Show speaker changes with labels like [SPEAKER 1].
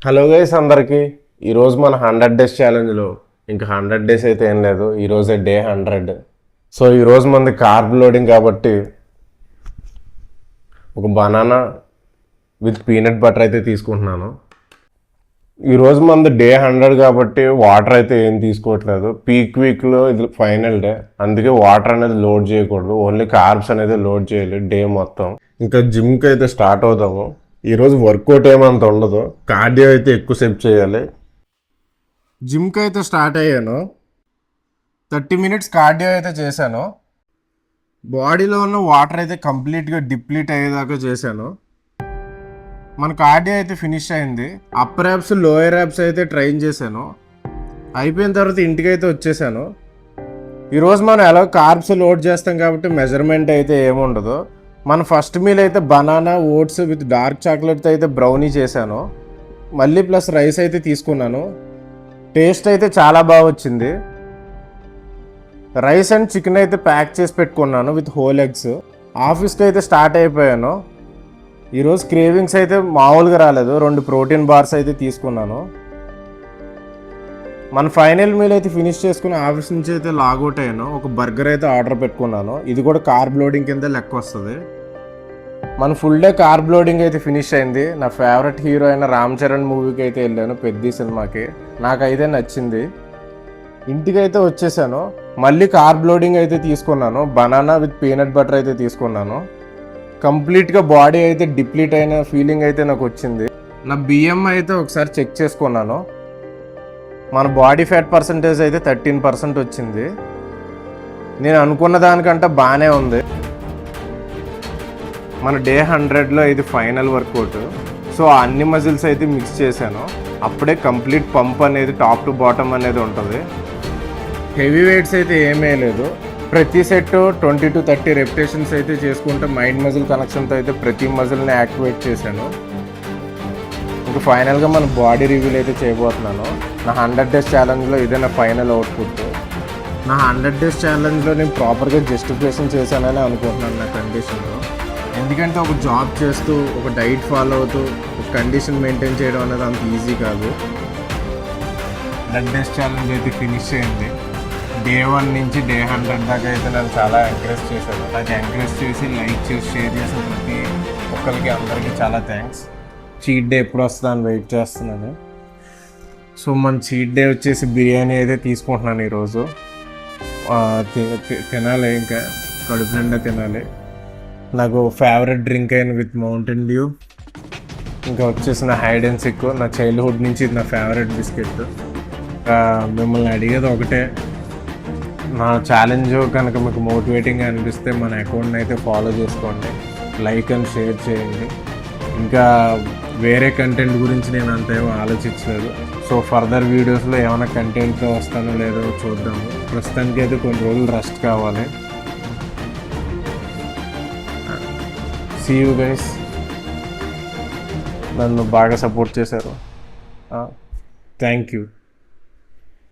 [SPEAKER 1] Hello guys అందరికి ఈరోజు మన 100 డేస్ ఛాలెంజ్లో ఇంకా 100 డేస్ అయితే ఏం లేదు. ఈరోజే డే 100. సో ఈరోజు మనది కార్బ్ లోడింగ్ కాబట్టి ఒక బనానా విత్ పీనట్ బటర్ అయితే తీసుకుంటున్నాను. ఈరోజు మనది డే 100 కాబట్టి వాటర్ అయితే ఏం తీసుకోవట్లేదు. పీక్ వీక్లో ఇది ఫైనల్ డే, అందుకే వాటర్ అనేది లోడ్ చేయకూడదు, ఓన్లీ కార్బ్స్ అనేది లోడ్ చేయాలి డే మొత్తం. ఇంకా జిమ్కి అయితే స్టార్ట్ అవుతాము. ఈరోజు వర్కౌట్ ఏమంత ఉండదు, కార్డియో అయితే ఎక్కువసేపు చేయాలి. జిమ్కి అయితే స్టార్ట్ అయ్యాను. 30 minutes కార్డియో అయితే చేశాను. బాడీలో ఉన్న వాటర్ అయితే కంప్లీట్గా డిప్లీట్ అయ్యేదాకా చేశాను. మన కార్డియో అయితే ఫినిష్ అయింది. అప్పర్ యాప్స్ లోయర్ యాప్స్ అయితే ట్రైన్ చేశాను. అయిపోయిన తర్వాత ఇంటికి అయితే వచ్చేసాను. ఈరోజు మనం ఎలా కార్బ్స్ లోడ్ చేస్తాం కాబట్టి మెజర్మెంట్ అయితే ఏముండదు. మన ఫస్ట్ మీల్ అయితే బనానా ఓట్స్ విత్ డార్క్ చాక్లెట్తో అయితే బ్రౌనీ చేశాను. మళ్ళీ ప్లస్ రైస్ అయితే తీసుకున్నాను. టేస్ట్ అయితే చాలా బాగా వచ్చింది. రైస్ అండ్ చికెన్ అయితే ప్యాక్ చేసి పెట్టుకున్నాను విత్ హోల్ ఎగ్స్. ఆఫీస్కి అయితే స్టార్ట్ అయిపోయాను. ఈరోజు క్రేవింగ్స్ అయితే మామూలుగా రాలేదు. 2 ప్రోటీన్ బార్స్ అయితే తీసుకున్నాను. మన ఫైనల్ మీల్ అయితే ఫినిష్ చేసుకుని ఆఫీస్ నుంచి అయితే లాగౌట్ అయ్యాను. ఒక బర్గర్ అయితే ఆర్డర్ పెట్టుకున్నాను. ఇది కూడా కార్బ్ లోడింగ్ కింద లెక్క వస్తుంది. మన ఫుల్ డే కార్బ్ లోడింగ్ అయితే ఫినిష్ అయింది. నా ఫేవరెట్ హీరో అయిన రామ్ చరణ్ మూవీకి అయితే వెళ్ళాను, పెద్ద సినిమాకి. నాకైతే నచ్చింది. ఇంటికి అయితే వచ్చేసాను. మళ్ళీ కార్బ్ లోడింగ్ అయితే తీసుకున్నాను. బనానా విత్ పీనట్ బటర్ అయితే తీసుకున్నాను. కంప్లీట్గా బాడీ అయితే డిప్లీట్ అయిన ఫీలింగ్ అయితే నాకు వచ్చింది. నా బిఎం అయితే ఒకసారి చెక్ చేసుకున్నాను. మన బాడీ ఫ్యాట్ పర్సంటేజ్ అయితే 13% వచ్చింది. నేను అనుకున్న దానికంటే బాగానే ఉంది. మన డే 100లో ఇది ఫైనల్ వర్కౌట్. సో అన్ని మజిల్స్ అయితే మిక్స్ చేశాను. అప్పుడే కంప్లీట్ పంప్ అనేది టాప్ టు బాటమ్ అనేది ఉంటుంది. హెవీ వెయిట్స్ అయితే ఏమీ లేదు. ప్రతి సెట్ 20 to 30 రెపిటేషన్స్ అయితే చేసుకుంటే మైండ్ మజిల్ కనెక్షన్తో అయితే ప్రతి మజిల్ని యాక్టివేట్ చేశాను. ఇంకా ఫైనల్గా మన బాడీ రివ్యూలు అయితే చేయబోతున్నాను. నా 100 డేస్ ఛాలెంజ్లో ఇదే నా ఫైనల్ అవుట్పుట్. నా 100 డేస్ ఛాలెంజ్లో నేను ప్రాపర్గా జస్టిఫికేషన్ చేశానని అనుకుంటున్నాను నా కండిషన్లో. ఎందుకంటే ఒక జాబ్ చేస్తూ ఒక డైట్ ఫాలో అవుతూ ఒక కండిషన్ మెయింటైన్ చేయడం అనేది అంత ఈజీ కాదు. 100 డేస్ ఛాలెంజ్ అయితే ఫినిష్ అయింది. డే 1 నుంచి డే 100 దాకా అయితే నన్ను చాలా ఎంకరేజ్ చేశారు. నాకు ఎంకరేజ్ చేసి లైక్ చేసి షేర్ చేసిన ప్రతి ఒక్కరికి అందరికీ చాలా థ్యాంక్స్. చీట్ డే ఎప్పుడు వస్తుందని వెయిట్ చేస్తున్నాను. సో మన చీట్ డే వచ్చేసి బిర్యానీ అయితే తీసుకుంటున్నాను ఈరోజు. తినాలి, ఇంకా కడుపు నిండా తినాలి. నాకు ఫేవరెట్ డ్రింక్ అయిన విత్ మౌంటైన్ డ్యూ. ఇంకా వచ్చేసి నా హైడ్ అండ్ సిక్, నా చైల్డ్హుడ్ నుంచి నా ఫేవరెట్ బిస్కెట్. మిమ్మల్ని అడిగేది ఒకటే, నా ఛాలెంజ్ కనుక మీకు మోటివేటింగ్గా అనిపిస్తే మన అకౌంట్ని అయితే ఫాలో చేసుకోండి, లైక్ అండ్ షేర్ చేయండి. ఇంకా వేరే కంటెంట్ గురించి నేను అంత ఏమో ఆలోచించలేదు. సో ఫర్దర్ వీడియోస్లో ఏమైనా కంటెంట్తో వస్తానో లేదో చూద్దాము. ప్రస్తుతానికి అయితే కొన్ని రోజులు రెస్ట్ కావాలి. See you guys. నన్ను బాగా సపోర్ట్ చేశారు. Thank you.